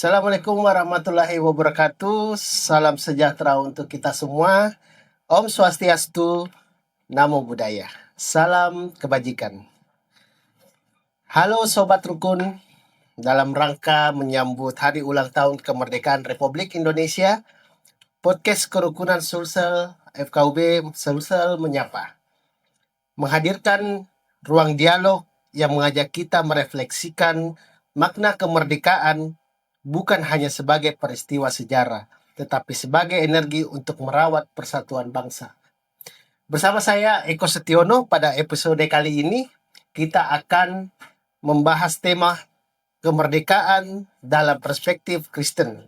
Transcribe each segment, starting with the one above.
Assalamualaikum warahmatullahi wabarakatuh. Salam sejahtera untuk kita semua. Om Swastiastu, Namo Buddhaya. Salam kebajikan. Halo Sobat Rukun, dalam rangka menyambut hari ulang tahun kemerdekaan Republik Indonesia, podcast Kerukunan Sulsel FKUB Sulsel menyapa. Menghadirkan ruang dialog yang mengajak kita merefleksikan makna kemerdekaan bukan hanya sebagai peristiwa sejarah, tetapi sebagai energi untuk merawat persatuan bangsa. Bersama saya Eko Setiono, pada episode kali ini kita akan membahas tema kemerdekaan dalam perspektif Kristen.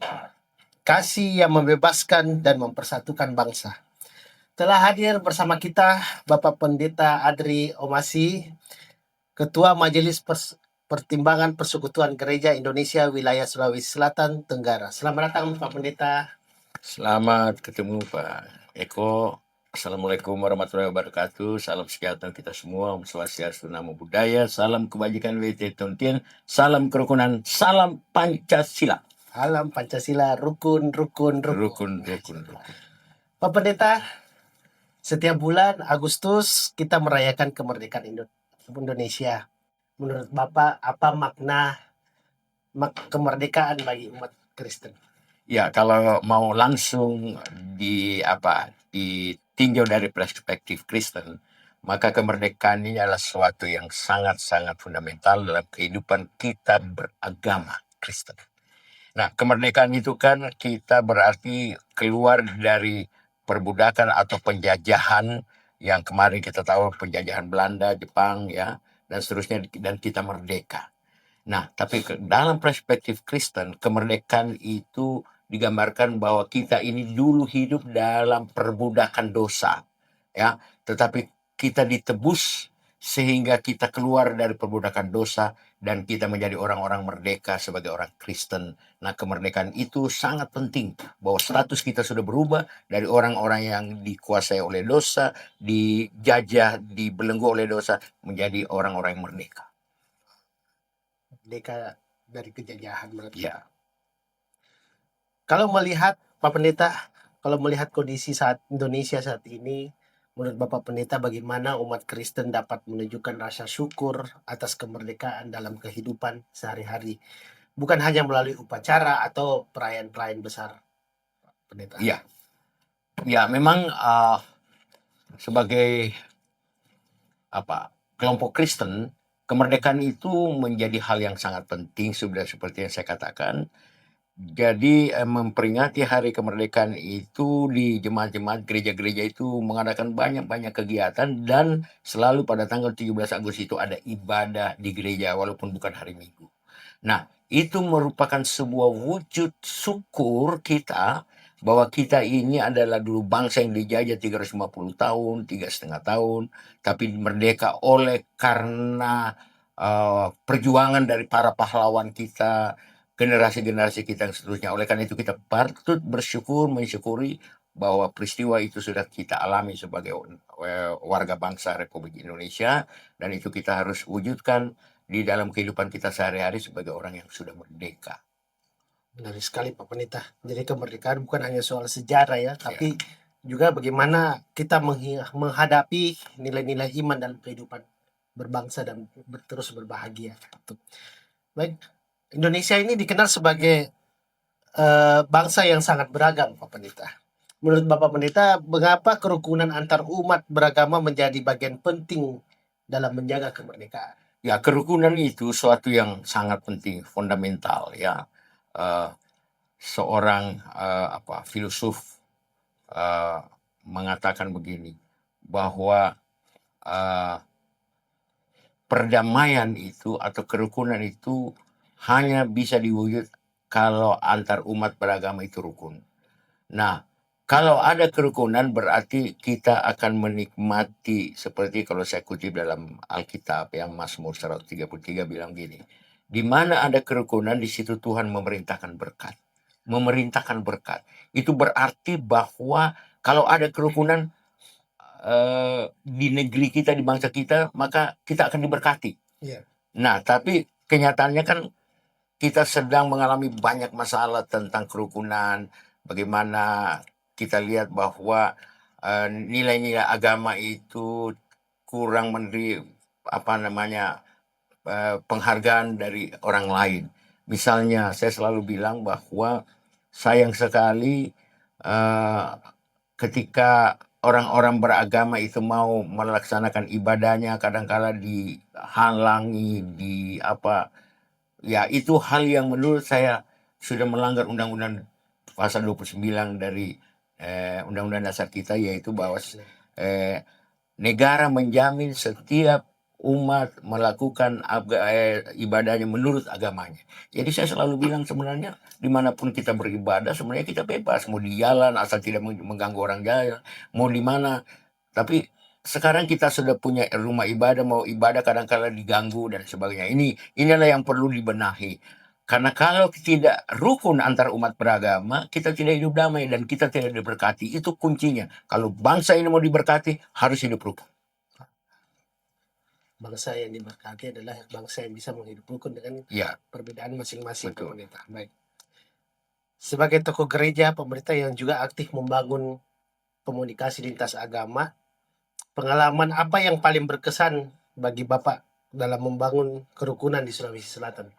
Kasih yang membebaskan dan mempersatukan bangsa. Telah hadir bersama kita Bapak Pendeta Adri Omasi, Ketua Majelis Pertimbangan Persekutuan Gereja Indonesia Wilayah Sulawesi Selatan Tenggara. Selamat datang Pak Pendeta. Selamat ketemu Pak Eko. Assalamualaikum warahmatullahi wabarakatuh. Salam sejahtera kita semua. Om Swastiastu, Namo Buddhaya. Salam kebajikan WT Tontien. Salam kerukunan. Salam Pancasila. Salam Pancasila, rukun. Rukun. Pak Pendeta, setiap bulan Agustus kita merayakan kemerdekaan Indonesia. Menurut Bapak, apa makna kemerdekaan bagi umat Kristen? Ya, kalau mau langsung ditinjau dari perspektif Kristen, maka kemerdekaan ini adalah sesuatu yang sangat-sangat fundamental dalam kehidupan kita beragama Kristen. Nah, kemerdekaan itu kan kita berarti keluar dari perbudakan atau penjajahan yang kemarin kita tahu, penjajahan Belanda, Jepang, ya, dan seterusnya, dan kita merdeka. Nah, tapi dalam perspektif Kristen, kemerdekaan itu digambarkan bahwa kita ini dulu hidup dalam perbudakan dosa, ya, tetapi kita ditebus sehingga kita keluar dari perbudakan dosa dan kita menjadi orang-orang merdeka sebagai orang Kristen. Nah, kemerdekaan itu sangat penting bahwa status kita sudah berubah dari orang-orang yang dikuasai oleh dosa, dijajah, dibelenggu oleh dosa, menjadi orang-orang yang merdeka. Merdeka dari kejajahan berarti. Ya. Kalau melihat Pak Pendeta, kalau melihat kondisi saat Indonesia saat ini, menurut Bapak Pendeta bagaimana umat Kristen dapat menunjukkan rasa syukur atas kemerdekaan dalam kehidupan sehari-hari, bukan hanya melalui upacara atau perayaan-perayaan besar, Pak Pendeta? Iya. Ya, memang sebagai kelompok Kristen, kemerdekaan itu menjadi hal yang sangat penting, sudah seperti yang saya katakan. Jadi memperingati hari kemerdekaan itu di jemaat-jemaat gereja-gereja itu mengadakan banyak-banyak kegiatan, dan selalu pada tanggal 17 Agustus itu ada ibadah di gereja walaupun bukan hari Minggu. Nah, itu merupakan sebuah wujud syukur kita bahwa kita ini adalah dulu bangsa yang dijajah 350 tahun, 3,5 tahun, tapi merdeka oleh karena perjuangan dari para pahlawan kita, generasi-generasi kita yang seterusnya. Oleh karena itu kita patut mensyukuri bahwa peristiwa itu sudah kita alami sebagai warga bangsa Republik Indonesia, dan itu kita harus wujudkan di dalam kehidupan kita sehari-hari sebagai orang yang sudah merdeka. Benar sekali Pak Pendeta. Jadi kemerdekaan bukan hanya soal sejarah ya, tapi juga bagaimana kita menghadapi nilai-nilai iman dalam kehidupan berbangsa dan terus berbahagia. Baik, Indonesia ini dikenal sebagai bangsa yang sangat beragam, Pak Pendeta. Menurut Bapak Pendeta, mengapa kerukunan antar umat beragama menjadi bagian penting dalam menjaga kemerdekaan? Ya, kerukunan itu suatu yang sangat penting, fundamental, ya. Seorang filosof mengatakan begini, bahwa perdamaian itu atau kerukunan itu hanya bisa diwujud kalau antar umat beragama itu rukun. Nah, kalau ada kerukunan berarti kita akan menikmati, seperti kalau saya kutip dalam Alkitab yang Mazmur 133 bilang gini, di mana ada kerukunan di situ Tuhan memerintahkan berkat. Memerintahkan berkat. Itu berarti bahwa kalau ada kerukunan di negeri kita, di bangsa kita, maka kita akan diberkati. Yeah. Nah, tapi kenyataannya kan kita sedang mengalami banyak masalah tentang kerukunan, bagaimana kita lihat bahwa nilai-nilai agama itu kurang memberi penghargaan dari orang lain. Misalnya, saya selalu bilang bahwa sayang sekali ketika orang-orang beragama itu mau melaksanakan ibadahnya, kadang-kala dihalangi, ya itu hal yang menurut saya sudah melanggar Undang-Undang pasal 29 dari Undang-Undang Dasar kita, yaitu bahwa negara menjamin setiap umat melakukan ibadahnya menurut agamanya. Jadi saya selalu bilang sebenarnya dimanapun kita beribadah sebenarnya kita bebas, mau di jalan asal tidak mengganggu orang jalan, mau di mana. Tapi sekarang kita sudah punya rumah ibadah, mau ibadah kadang-kala diganggu dan sebagainya. Inilah yang perlu dibenahi. Karena kalau tidak rukun antar umat beragama, kita tidak hidup damai dan kita tidak diberkati. Itu kuncinya. Kalau bangsa ini mau diberkati, harus hidup rukun. Bangsa yang diberkati adalah bangsa yang bisa menghidup rukun dengan Ya, perbedaan masing-masing. betul. Pemerintah. Baik. Sebagai tokoh gereja, pemerintah yang juga aktif membangun komunikasi lintas agama, pengalaman apa yang paling berkesan bagi Bapak dalam membangun kerukunan di Sulawesi Selatan?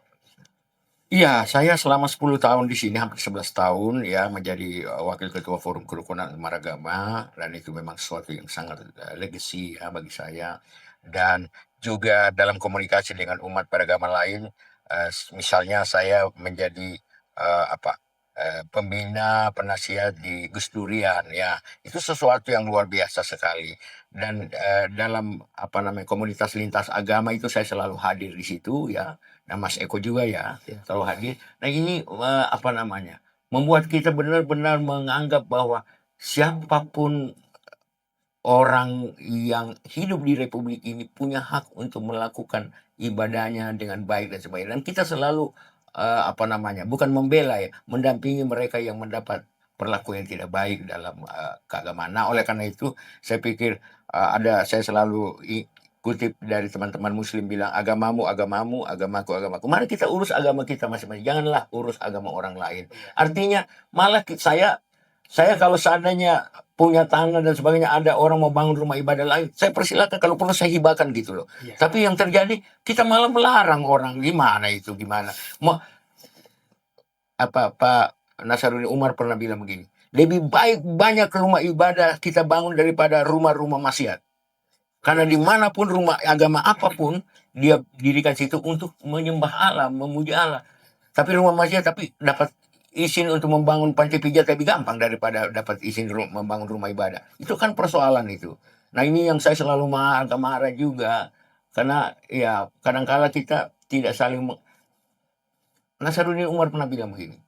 Iya, saya selama 10 tahun di sini, hampir 11 tahun ya, menjadi wakil ketua Forum Kerukunan Maragama, dan itu memang sesuatu yang sangat legacy ya bagi saya. Dan juga dalam komunikasi dengan umat beragama lain, misalnya saya menjadi pembina penasihat di Gus Durian ya, itu sesuatu yang luar biasa sekali. Dan dalam komunitas lintas agama itu saya selalu hadir di situ ya. Nah, Mas Eko juga ya Ya. selalu hadir. Nah, ini membuat kita benar-benar menganggap bahwa siapapun orang yang hidup di Republik ini punya hak untuk melakukan ibadahnya dengan baik dan sebagainya. Dan kita selalu bukan membela ya, mendampingi mereka yang mendapat perlakuan yang tidak baik dalam keagamaan. Nah, oleh karena itu saya pikir saya selalu kutip dari teman-teman Muslim bilang, agamamu agamamu, agamaku agamaku. Mari kita urus agama kita masing-masing. Janganlah urus agama orang lain. Artinya malah saya kalau seandainya punya tanah dan sebagainya, ada orang mau bangun rumah ibadah lain, saya persilakan, kalau perlu saya hibahkan gitu loh. Ya. Tapi yang terjadi kita malah melarang orang. Gimana itu, gimana? Pak Nasaruddin Umar pernah bilang begini, lebih baik banyak rumah ibadah kita bangun daripada rumah-rumah maksiat. Karena dimanapun rumah agama apapun, dia dirikan situ untuk menyembah Allah, memuji Allah. Tapi rumah maksiat tapi dapat izin untuk membangun panti pijat lebih gampang daripada dapat izin membangun rumah ibadah. Itu kan persoalan itu. Nah, ini yang saya selalu marah juga. Karena ya kadang-kala kita tidak saling Nasaruddin Umar pernah bilang begini,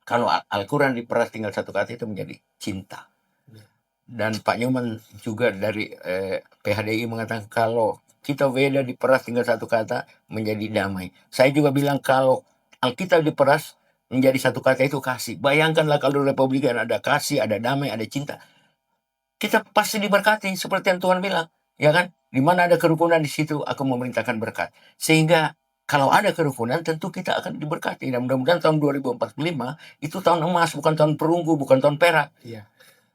kalau Al-Quran diperas tinggal satu kata itu menjadi cinta. Dan Pak Nyoman juga dari PHDI mengatakan kalau kita beda diperas tinggal satu kata menjadi damai. Saya juga bilang kalau Alkitab diperas menjadi satu kata itu kasih. Bayangkanlah kalau Republikan ada kasih, ada damai, ada cinta. Kita pasti diberkati seperti yang Tuhan bilang, ya kan? Di mana ada kerukunan di situ aku memerintahkan berkat. Sehingga kalau ada kerukunan tentu kita akan diberkati. Dan mudah-mudahan tahun 2045 itu tahun emas, bukan tahun perunggu, bukan tahun perak. Ya.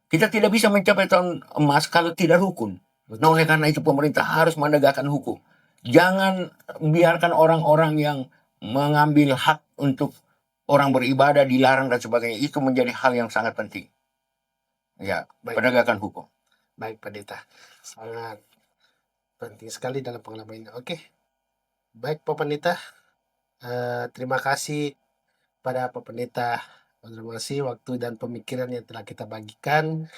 Kita tidak bisa mencapai tahun emas kalau tidak rukun. Nah, oleh karena itu pemerintah harus menegakkan hukum. Jangan biarkan orang-orang yang mengambil hak untuk orang beribadah dilarang dan sebagainya. Itu menjadi hal yang sangat penting. Ya, Baik. penegakan hukum. Baik, Pendeta. Sangat penting sekali dalam pengalaman ini. Oke. Baik, Pak Pendeta. Terima kasih pada Pak Pendeta. Terima kasih waktu dan pemikiran yang telah kita bagikan.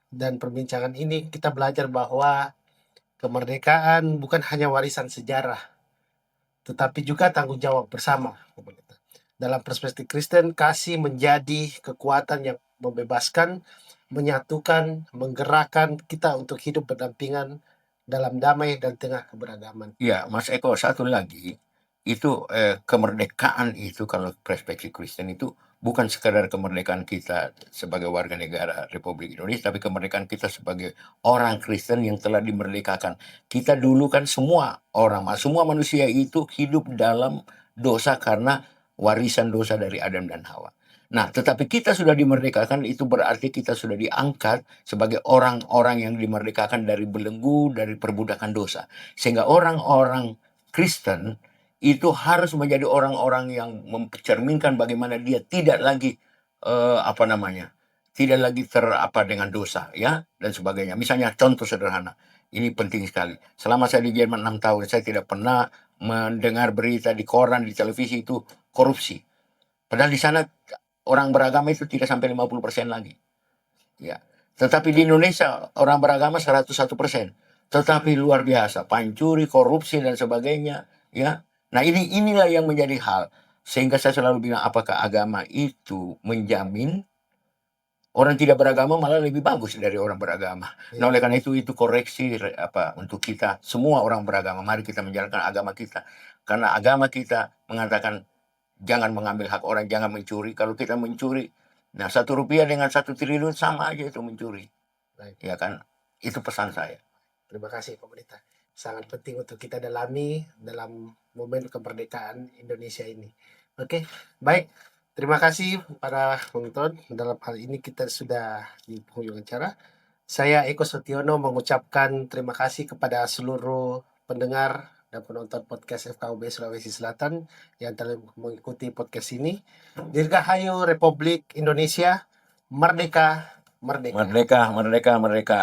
Dan perbincangan ini kita belajar bahwa kemerdekaan bukan hanya warisan sejarah, tetapi juga tanggung jawab bersama. Dalam perspektif Kristen, kasih menjadi kekuatan yang membebaskan, menyatukan, menggerakkan kita untuk hidup berdampingan dalam damai dan tengah keberagaman. Ya, Mas Eko, satu lagi, itu kemerdekaan itu kalau perspektif Kristen itu bukan sekadar kemerdekaan kita sebagai warga negara Republik Indonesia, tapi kemerdekaan kita sebagai orang Kristen yang telah dimerdekakan. Kita dulu kan semua manusia itu hidup dalam dosa karena warisan dosa dari Adam dan Hawa. Nah, tetapi kita sudah dimerdekakan, itu berarti kita sudah diangkat sebagai orang-orang yang dimerdekakan dari belenggu, dari perbudakan dosa. Sehingga orang-orang Kristen itu harus menjadi orang-orang yang mencerminkan bagaimana dia tidak lagi tidak lagi dengan dosa, ya, dan sebagainya. Misalnya contoh sederhana, ini penting sekali. Selama saya di Jerman 6 tahun, saya tidak pernah mendengar berita di koran, di televisi itu korupsi. Padahal di sana orang beragama itu tidak sampai 50% lagi. Ya. Tetapi di Indonesia orang beragama 101%. Tetapi luar biasa, pancuri, korupsi dan sebagainya, ya. Nah, inilah yang menjadi hal. Sehingga saya selalu bilang, apakah agama itu menjamin orang tidak beragama malah lebih bagus dari orang beragama. Nah, oleh karena itu koreksi untuk kita semua orang beragama. Mari kita menjalankan agama kita. Karena agama kita mengatakan jangan mengambil hak orang, jangan mencuri. Kalau kita mencuri, nah 1 rupiah dengan 1 triliun sama aja itu mencuri. Baik. Ya kan? Itu pesan saya. Terima kasih Pak Pendeta. Sangat penting untuk kita dalami dalam momen kemerdekaan Indonesia ini. Oke, baik. Terima kasih para penonton. Dalam hal ini kita sudah di penghujung acara. Saya Eko Sutiono mengucapkan terima kasih kepada seluruh pendengar dan penonton podcast FKUB Sulawesi Selatan yang telah mengikuti podcast ini. Dirgahayu Republik Indonesia, merdeka, merdeka. Merdeka, merdeka, merdeka.